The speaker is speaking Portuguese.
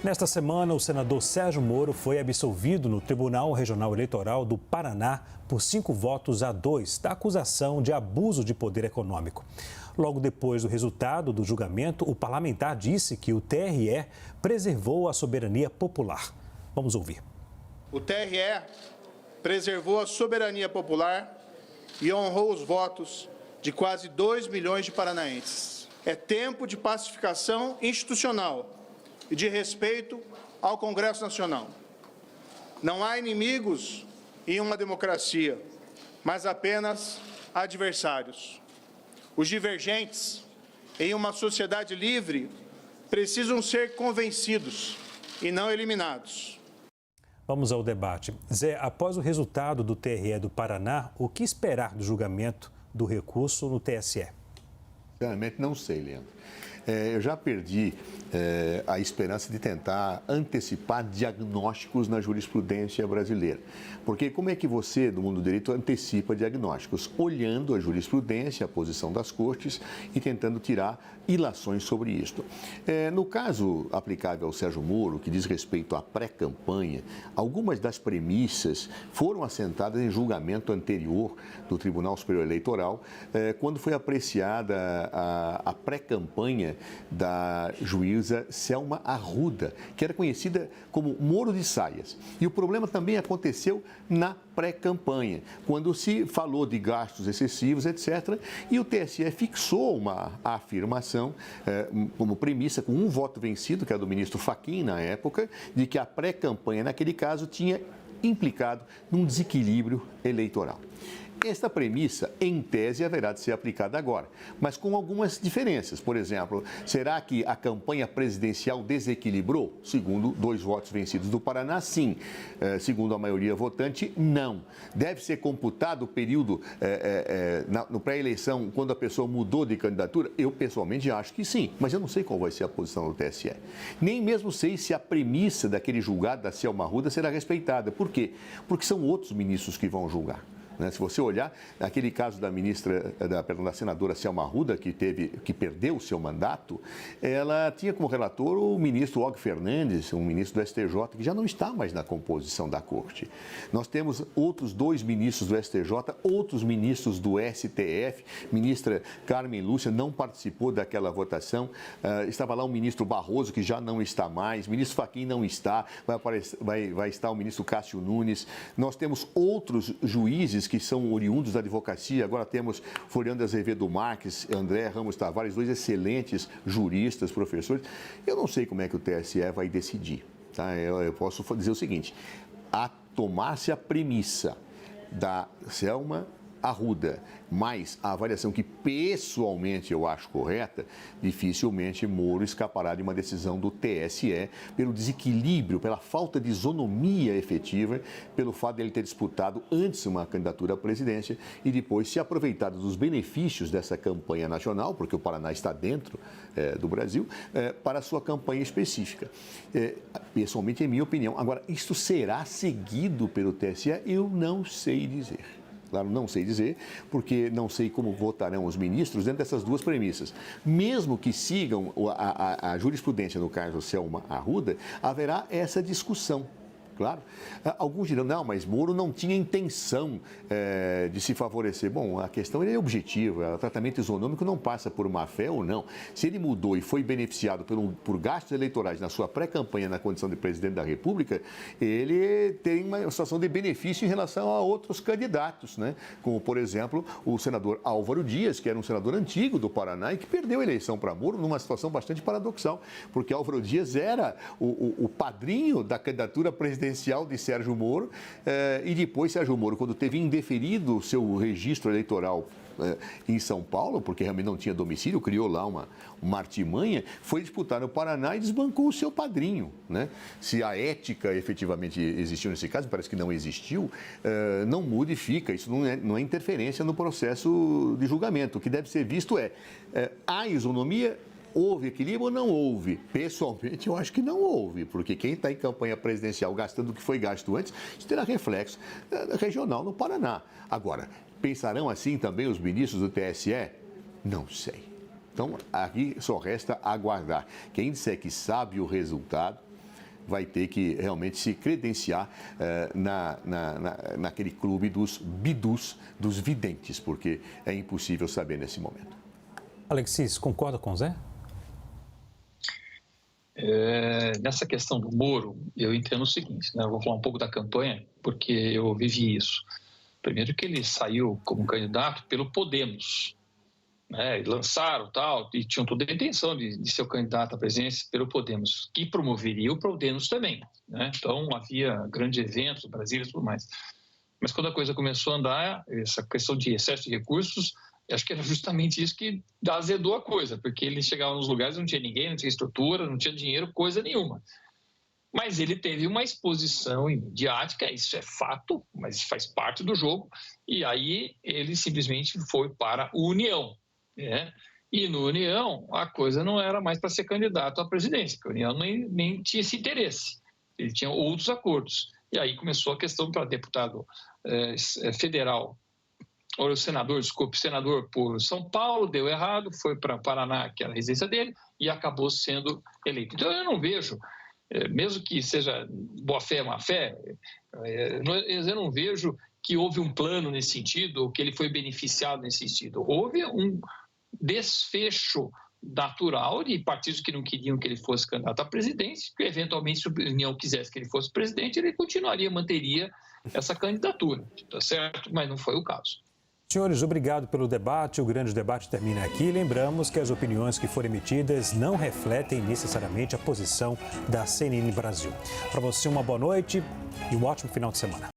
Nesta semana, o senador Sérgio Moro foi absolvido no Tribunal Regional Eleitoral do Paraná por 5 votos a 2 da acusação de abuso de poder econômico. Logo depois do resultado do julgamento, o parlamentar disse que o TRE preservou a soberania popular. Vamos ouvir. O TRE preservou a soberania popular e honrou os votos de quase 2 milhões de paranaenses. É tempo de pacificação institucional e de respeito ao Congresso Nacional. Não há inimigos em uma democracia, mas apenas adversários. Os divergentes em uma sociedade livre precisam ser convencidos e não eliminados. Vamos ao debate. Zé, após o resultado do TRE do Paraná, o que esperar do julgamento do recurso no TSE? Sinceramente, não sei, Leandro. Eu já perdi a esperança de tentar antecipar diagnósticos na jurisprudência brasileira. Porque como é que você, do mundo do direito, antecipa diagnósticos? Olhando a jurisprudência, a posição das cortes e tentando tirar ilações sobre isto. No caso aplicável ao Sérgio Moro, que diz respeito à pré-campanha, algumas das premissas foram assentadas em julgamento anterior do Tribunal Superior Eleitoral, quando foi apreciada a pré-campanha da juíza Selma Arruda, que era conhecida como Moro de Saias. E o problema também aconteceu na pré-campanha, quando se falou de gastos excessivos, etc. E o TSE fixou uma afirmação como premissa, com um voto vencido, que era do ministro Fachin na época, de que a pré-campanha, naquele caso, tinha implicado num desequilíbrio eleitoral. Esta premissa, em tese, haverá de ser aplicada agora, mas com algumas diferenças. Por exemplo, será que a campanha presidencial desequilibrou? Segundo 2 votos vencidos do Paraná, sim. Segundo a maioria votante, não. Deve ser computado o período no pré-eleição, quando a pessoa mudou de candidatura? Eu, pessoalmente, acho que sim, mas eu não sei qual vai ser a posição do TSE. Nem mesmo sei se a premissa daquele julgado da Selma Arruda será respeitada. Por quê? Porque são outros ministros que vão julgar. Se você olhar, aquele caso da da senadora Selma Arruda, que perdeu o seu mandato, ela tinha como relator o ministro Og Fernandes, um ministro do STJ, que já não está mais na composição da corte. Nós temos outros 2 ministros do STJ, outros ministros do STF, ministra Carmen Lúcia não participou daquela votação, estava lá o ministro Barroso, que já não está mais, o ministro Fachin não está, vai estar o ministro Cássio Nunes. Nós temos outros juízes que são oriundos da advocacia. Agora temos Floriano de Azevedo Marques, André Ramos Tavares, 2 excelentes juristas, professores. Eu não sei como é que o TSE vai decidir. Tá? Eu posso dizer o seguinte: a tomar-se a premissa da Selma Arruda, mais a avaliação que pessoalmente eu acho correta, dificilmente Moro escapará de uma decisão do TSE pelo desequilíbrio, pela falta de isonomia efetiva, pelo fato de ele ter disputado antes uma candidatura à presidência e depois se aproveitado dos benefícios dessa campanha nacional, porque o Paraná está dentro do Brasil, para a sua campanha específica. Pessoalmente, é minha opinião. Agora, isto será seguido pelo TSE? Eu não sei dizer. Claro, não sei dizer, porque não sei como votarão os ministros dentro dessas 2 premissas. Mesmo que sigam a jurisprudência, no caso Selma Arruda, haverá essa discussão. Claro. Alguns dirão, não, mas Moro não tinha intenção de se favorecer. Bom, a questão é objetiva, o tratamento isonômico não passa por má fé ou não. Se ele mudou e foi beneficiado por gastos eleitorais na sua pré-campanha na condição de presidente da República, ele tem uma situação de benefício em relação a outros candidatos, né? Como, por exemplo, o senador Álvaro Dias, que era um senador antigo do Paraná e que perdeu a eleição para Moro numa situação bastante paradoxal, porque Álvaro Dias era o padrinho da candidatura presidencial de Sérgio Moro, e depois Sérgio Moro, quando teve indeferido o seu registro eleitoral em São Paulo, porque realmente não tinha domicílio, criou lá uma artimanha, foi disputar no Paraná e desbancou o seu padrinho, né? Se a ética efetivamente existiu nesse caso, parece que não existiu, não modifica, isso não é interferência no processo de julgamento. O que deve ser visto a isonomia. Houve equilíbrio ou não houve? Pessoalmente, eu acho que não houve, porque quem está em campanha presidencial gastando o que foi gasto antes, isso terá reflexo regional no Paraná. Agora, pensarão assim também os ministros do TSE? Não sei. Então, aqui só resta aguardar. Quem disser que sabe o resultado vai ter que realmente se credenciar naquele clube dos bidus, dos videntes, porque é impossível saber nesse momento. Alexis, concorda com o Zé? Nessa questão do Moro, eu entendo o seguinte, né? Eu vou falar um pouco da campanha, porque eu vivi isso. Primeiro que ele saiu como candidato pelo Podemos, né? E lançaram tal, e tinham toda a intenção de ser o candidato à presidência pelo Podemos, que promoveria o Podemos também, né? Então havia grandes eventos no Brasil e tudo mais. Mas quando a coisa começou a andar, essa questão de excesso de recursos, acho que era justamente isso que azedou a coisa, porque ele chegava nos lugares, não tinha ninguém, não tinha estrutura, não tinha dinheiro, coisa nenhuma. Mas ele teve uma exposição midiática, isso é fato, mas faz parte do jogo, e aí ele simplesmente foi para o União, né? E no União a coisa não era mais para ser candidato à presidência, porque a União nem tinha esse interesse, ele tinha outros acordos. E aí começou a questão para deputado federal, ou senador por São Paulo, deu errado, foi para Paraná, que era a residência dele, e acabou sendo eleito. Então eu não vejo, mesmo que seja boa-fé, má-fé, eu não vejo que houve um plano nesse sentido, ou que ele foi beneficiado nesse sentido. Houve um desfecho natural de partidos que não queriam que ele fosse candidato à presidência, que eventualmente, se a União quisesse que ele fosse presidente, ele manteria essa candidatura, tá certo? Mas não foi o caso. Senhores, obrigado pelo debate. O grande debate termina aqui. Lembramos que as opiniões que foram emitidas não refletem necessariamente a posição da CNN Brasil. Para você, uma boa noite e um ótimo final de semana.